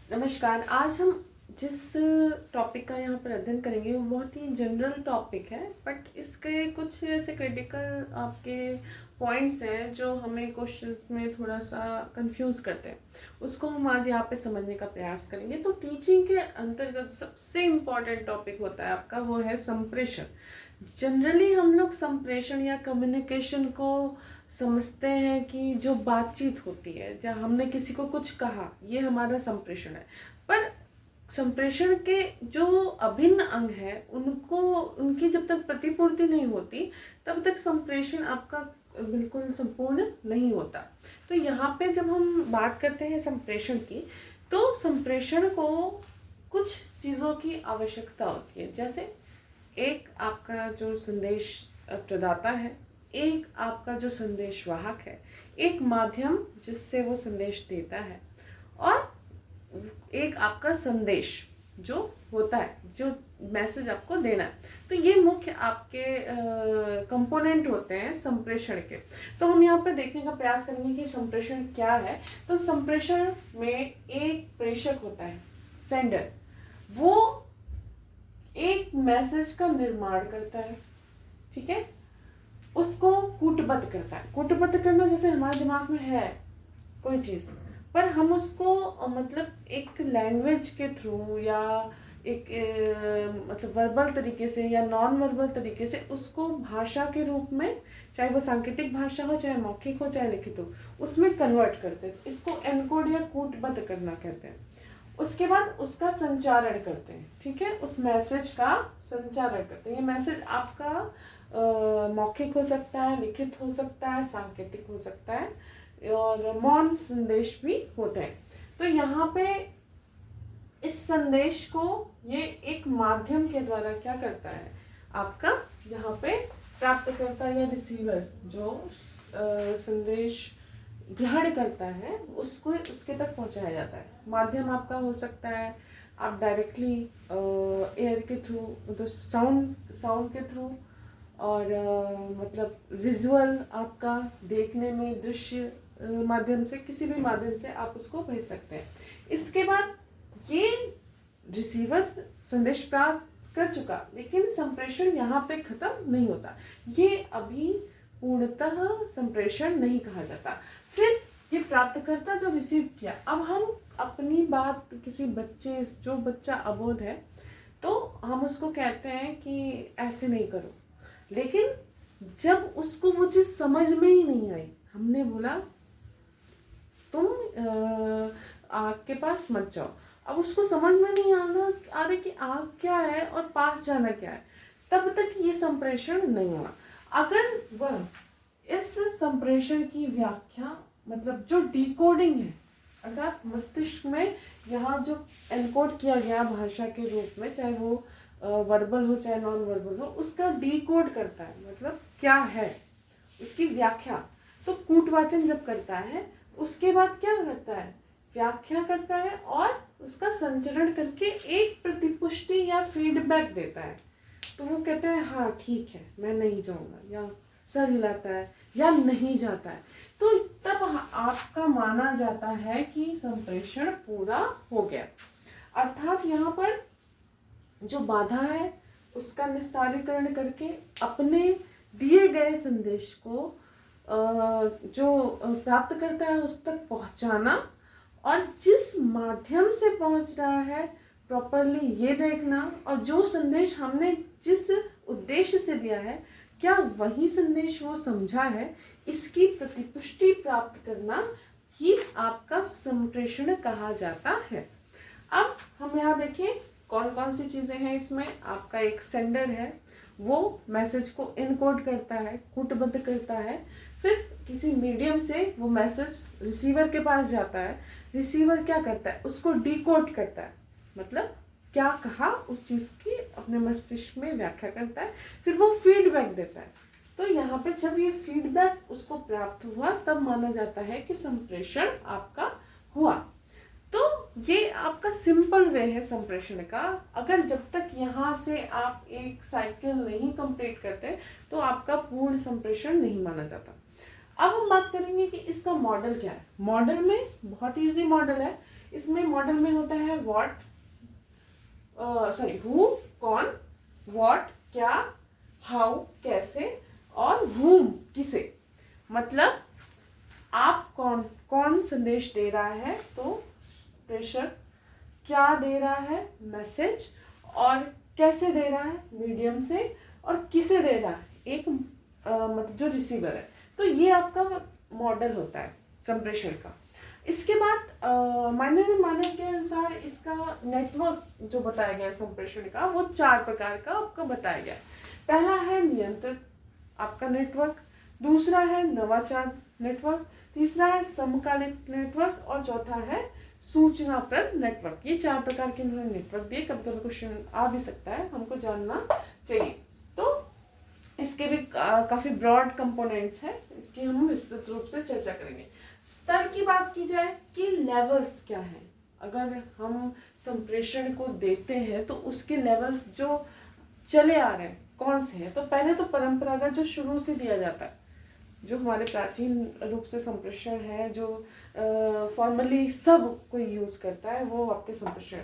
नमस्कार। आज हम जिस टॉपिक का यहाँ पर अध्ययन करेंगे वो बहुत ही जनरल टॉपिक है, बट इसके कुछ ऐसे क्रिटिकल आपके पॉइंट्स हैं जो हमें क्वेश्चंस में थोड़ा सा कंफ्यूज करते हैं। उसको हम आज यहाँ पे समझने का प्रयास करेंगे। तो टीचिंग के अंतर्गत सबसे इम्पॉर्टेंट टॉपिक होता है आपका, वो है संप्रेषण। जनरली हम लोग संप्रेषण या कम्युनिकेशन को समझते हैं कि जो बातचीत होती है, जहाँ हमने किसी को कुछ कहा, ये हमारा संप्रेषण है। पर संप्रेषण के जो अभिन्न अंग है, उनको उनकी जब तक प्रतिपूर्ति नहीं होती तब तक संप्रेषण आपका बिल्कुल संपूर्ण नहीं होता। तो यहाँ पे जब हम बात करते हैं संप्रेषण की, तो संप्रेषण को कुछ चीज़ों की आवश्यकता होती है। जैसे एक आपका जो संदेश प्रदाता है, एक आपका जो संदेश वाहक है, एक माध्यम जिससे वो संदेश देता है, और एक आपका संदेश जो होता है, जो मैसेज आपको देना है। तो ये मुख्य आपके कंपोनेंट होते हैं संप्रेषण के। तो हम यहाँ पर देखने का प्रयास करेंगे कि संप्रेषण क्या है। तो संप्रेषण में एक प्रेषक होता है, सेंडर। वो एक मैसेज का निर्माण करता है, ठीक है, उसको कूटबद्ध करता है। कूटबद्ध करना जैसे हमारे दिमाग में है कोई चीज़, पर हम उसको मतलब एक लैंग्वेज के थ्रू या एक मतलब वर्बल तरीके से या नॉन वर्बल तरीके से उसको भाषा के रूप में, चाहे वो सांकेतिक भाषा हो, चाहे मौखिक हो, चाहे लिखित हो, उसमें कन्वर्ट करते हैं। इसको एनकोड या कूटबद्ध करना कहते हैं। उसके बाद उसका संचारण करते हैं, ठीक है, उस मैसेज का संचारण करते हैं। ये मैसेज आपका मौखिक हो सकता है, लिखित हो सकता है, सांकेतिक हो सकता है, और मौन संदेश भी होते हैं। तो यहाँ पे इस संदेश को ये एक माध्यम के द्वारा क्या करता है, आपका यहाँ पे प्राप्तकर्ता या रिसीवर जो संदेश ग्रहण करता है, उसको उसके तक पहुंचाया जाता है। माध्यम आपका हो सकता है आप डायरेक्टली एयर के थ्रू, मतलब साउंड के थ्रू, और मतलब विजुअल आपका देखने में, दृश्य माध्यम से, किसी भी माध्यम से आप उसको भेज सकते हैं। इसके बाद ये रिसीवर संदेश प्राप्त कर चुका, लेकिन संप्रेषण यहाँ पे खत्म नहीं होता। ये अभी पूर्णतः संप्रेषण नहीं कहा जाता। फिर ये प्राप्तकर्ता जो रिसीव किया, अब हम अपनी बात किसी बच्चे, जो बच्चा अबोध है, तो हम उसको कहते हैं कि ऐसे नहीं करो, लेकिन जब उसको वो चीज़ समझ में ही नहीं आई, हमने बोला तुम आग के पास मत जाओ, अब उसको समझ में नहीं आ रहा कि आग क्या है और पास जाना क्या है, तब तक ये संप्रेषण नहीं हुआ। अगर वह इस संप्रेषण की व्याख्या, मतलब जो डिकोडिंग है, अर्थात मस्तिष्क में यहाँ जो एनकोड किया गया भाषा के रूप में, चाहे वो वर्बल हो चाहे नॉन वर्बल हो, उसका डिकोड करता है, मतलब क्या है उसकी व्याख्या। तो कूटवाचन जब करता है, उसके बाद क्या करता है, व्याख्या करता है और उसका संचरण करके एक प्रतिपुष्टि या फीडबैक देता है। तो वो कहते हैं हाँ ठीक है, मैं नहीं जाऊँगा, या सर हिलाता है या नहीं जाता है। तो तब आपका माना जाता है कि संप्रेषण पूरा हो गया। अर्थात यहाँ पर जो बाधा है उसका निस्तारीकरण करके अपने दिए गए संदेश को जो प्राप्त करता है उस तक पहुँचाना, और जिस माध्यम से पहुँच रहा है प्रॉपरली ये देखना, और जो संदेश हमने जिस उद्देश्य से दिया है क्या वही संदेश वो समझा है, इसकी प्रतिपुष्टि प्राप्त करना ही आपका संप्रेषण कहा जाता है। अब हम यहाँ देखिए कौन कौन सी चीज़ें हैं इसमें। आपका एक सेंडर है, वो मैसेज को इनकोड करता है, कूटबद्ध करता है, फिर किसी मीडियम से वो मैसेज रिसीवर के पास जाता है। रिसीवर क्या करता है, उसको डिकोड करता है, मतलब क्या कहा उस चीज़ की अपने मस्तिष्क में व्याख्या करता है, फिर वो फीडबैक देता है। तो यहाँ पे जब ये फीडबैक उसको प्राप्त हुआ, तब माना जाता है कि संप्रेषण आपका हुआ। तो ये आपका सिंपल वे है संप्रेषण का। अगर जब तक यहाँ से आप एक साइकिल नहीं कंप्लीट करते, तो आपका पूर्ण संप्रेषण नहीं माना जाता। अब हम बात करेंगे कि इसका मॉडल क्या है। मॉडल में बहुत इजी मॉडल है। इसमें मॉडल में होता है व्हाट, हु कौन, व्हाट क्या, हाउ कैसे, और whom किसे। मतलब आप कौन संदेश दे रहा है, तो प्रेषक क्या दे रहा है, मैसेज, और कैसे दे रहा है, मीडियम से, और किसे दे रहा है, एक मतलब जो रिसीवर है। तो ये आपका मॉडल होता है संप्रेषण का। इसके बाद मानव के अनुसार इसका नेटवर्क जो बताया गया है संप्रेषण का, वो 4 प्रकार का आपको बताया गया है। पहला है नियंत्रित आपका नेटवर्क, दूसरा है नवाचार नेटवर्क, तीसरा है समकालिक नेटवर्क, और चौथा है सूचनाप्रद नेटवर्क। ये 4 प्रकार के उन्होंने नेटवर्क दिए। कभी कभी क्वेश्चन आ भी सकता है, हमको जानना चाहिए। तो इसके भी काफी ब्रॉड कंपोनेंट्स हैं, इसकी हम विस्तृत रूप से चर्चा करेंगे। स्तर की बात की जाए कि लेवल्स क्या है, अगर हम संप्रेषण को देते हैं तो उसके लेवल्स जो चले आ रहे हैं कौन से हैं। तो पहले तो परंपरागत जो शुरू से दिया जाता है, जो हमारे प्राचीन रूप से संप्रेषण है, जो फॉर्मली सब कोई यूज करता है, वो आपके संप्रेषण।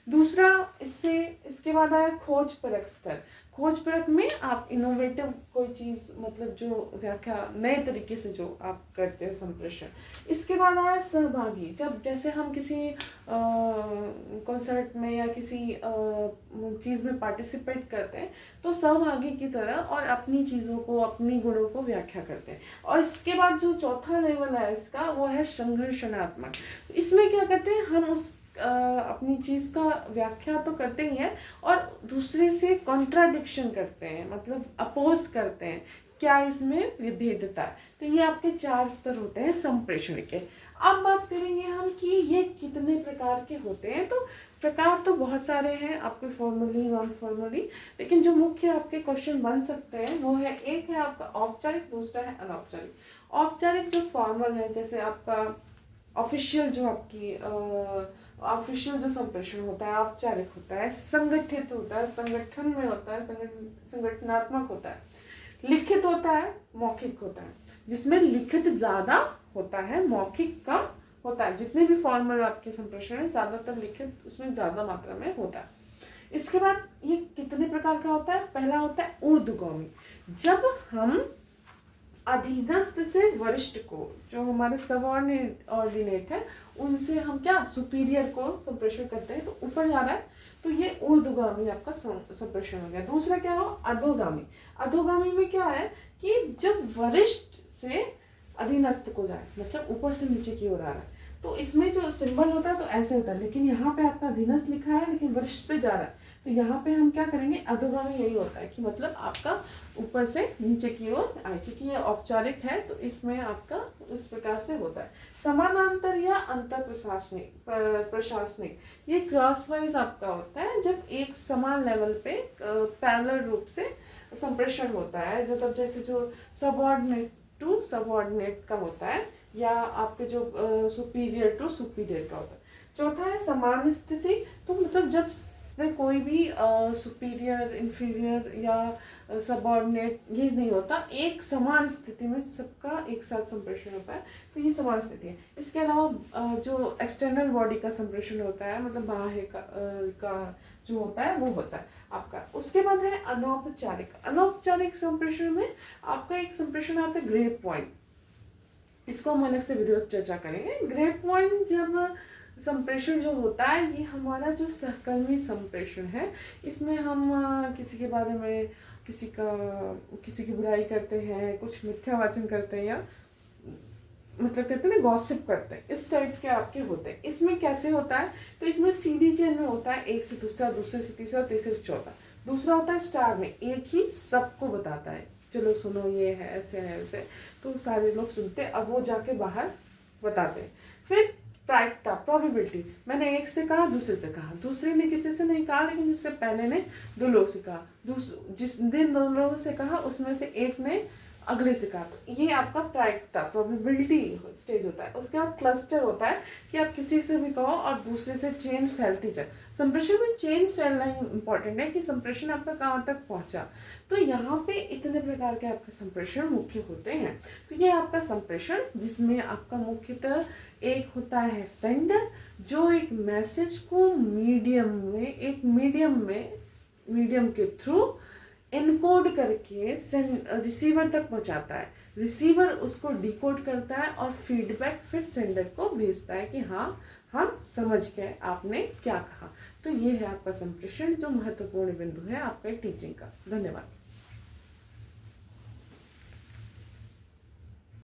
दूसरा इसके बाद आया खोज परख स्तर। खोज परख में आप इनोवेटिव कोई चीज, मतलब जो व्याख्या नए तरीके से जो आप करते हैं संप्रेषण। इसके बाद आया सहभागी। जब जैसे हम किसी कॉन्सर्ट में या किसी चीज में पार्टिसिपेट करते हैं, तो सहभागी की तरह और अपनी चीजों को, अपनी गुणों को व्याख्या करते हैं। और इसके बाद जो चौथा लेवल है इसका, वो है संघर्षणात्मक। इसमें क्या करते हैं हम, उस अपनी चीज का व्याख्या तो करते ही हैं और दूसरे से कॉन्ट्राडिक्शन करते हैं, मतलब अपोज करते हैं, क्या इसमें विभेदता है। तो ये आपके 4 स्तर होते हैं संप्रेषण के। अब बात करेंगे हम कि ये कितने प्रकार के होते हैं। तो प्रकार तो बहुत सारे हैं, आपके फॉर्मली, नॉन फॉर्मली, लेकिन जो मुख्य आपके क्वेश्चन बन सकते हैं वो है, एक है आपका औपचारिक, दूसरा है अनौपचारिक। औपचारिक जो फॉर्मल है, जैसे आपका ऑफिशियल, जो आपकी ऑफिशियल जो संप्रेषण होता है औपचारिक होता है, संगठित होता है, संगठन में होता है, संगठनात्मक होता है, लिखित होता है, मौखिक होता है। जिसमें लिखित ज्यादा होता है, मौखिक कम होता है। जितने भी फॉर्मल आपके संप्रेषण है, ज्यादातर लिखित उसमें ज्यादा मात्रा में होता है। इसके बाद ये कितने प्रकार का होता है। पहला होता है ऊर्ध्वगामी। जब हम अधीनस्थ से वरिष्ठ को, जो हमारे सबऑर्डिनेट है, उनसे हम क्या सुपीरियर को संप्रेषण करते हैं, तो ऊपर जा रहा है, तो ये ऊर्ध्वगामी आपका संप्रेषण हो गया। दूसरा क्या हो, अधोगामी। अधोगामी में क्या है कि जब वरिष्ठ से अधीनस्थ को जाए, मतलब ऊपर से नीचे की ओर आ रहा है, तो इसमें जो सिंबल होता है तो ऐसे होता है, लेकिन यहाँ पे आपका अधीनस्थ लिखा है लेकिन वरिष्ठ से जा रहा है, तो यहाँ पे हम क्या करेंगे, अधोगामी यही होता है कि मतलब आपका ऊपर से नीचे की ओर आए, क्योंकि ये औपचारिक है तो इसमें आपका इस प्रकार से होता है। समानांतर या अंतर प्रशासनिक, ये क्रॉस वाइज आपका होता है, जब एक समान लेवल पे पैरेलल रूप से संप्रेषण होता है, मतलब जैसे जो सबऑर्डिनेट टू सबऑर्डिनेट का होता है, या आपके जो सुपीरियर टू सुपीरियर का होता है। चौथा है समान स्थिति। तो मतलब जब में कोई भी सुपीरियर, इंफीरियर या सबऑर्डिनेट ये नहीं होता, एक समान स्थिति में सबका एक साथ संप्रेषण होता है, तो ये समान स्थिति है। इसके अलावा जो एक्सटर्नल बॉडी का संप्रेषण होता है, मतलब बाह्य का जो होता है वो होता है आपका। उसके बाद है अनौपचारिक। अनौपचारिक संप्रेषण में आपका एक संप्रेषण आता है ग्रे पॉइंट। इसको हम अलग से विधिवत चर्चा करेंगे। ग्रे पॉइंट जब संप्रेषण जो होता है, ये हमारा जो सहकर्मी संप्रेषण है, इसमें हम किसी के बारे में किसी की बुराई करते हैं, कुछ मिथ्या वाचन करते हैं, या मतलब कहते हैं ना गॉसिप करते हैं, इस टाइप के आपके होते हैं। इसमें कैसे होता है, तो इसमें सीधी चेन में होता है, एक से दूसरा, दूसरे से तीसरा, तीसरे से चौथा। दूसरा होता है स्टार में, एक ही सबको बताता है, चलो सुनो ये है, ऐसे है, ऐसे, तो सारे लोग सुनते हैं, अब वो जाके बाहर बताते हैं। फिर प्रायिकता, प्रोबेबिलिटी, मैंने एक से कहा, दूसरे से कहा, दूसरे ने किसी से नहीं कहा, लेकिन जिससे पहले ने 2 लोगों से कहा, जिस दिन 2 लोगों से कहा उसमें से एक ने अगले से कहा। तो ये आपका प्रायिकता प्रोबेबिलिटी स्टेज होता है। उसके बाद क्लस्टर होता है कि आप किसी से भी कहो और दूसरे से चेन फैलती जाए। संप्रेषण में चेन फैलना ही इम्पॉर्टेंट है कि संप्रेषण आपका कहाँ तक पहुँचा। तो यहाँ पे इतने प्रकार के आपके संप्रेषण मुख्य होते हैं। तो ये आपका संप्रेषण, जिसमें आपका मुख्यतः एक होता है सेंडर, जो एक मैसेज को मीडियम के थ्रू इनकोड करके रिसीवर तक पहुंचाता है। रिसीवर उसको डिकोड करता है और फीडबैक फिर सेंडर को भेजता है कि हाँ, हम समझ गए आपने क्या कहा। तो ये है आपका संप्रेषण, जो महत्वपूर्ण बिंदु है आपके टीचिंग का। धन्यवाद।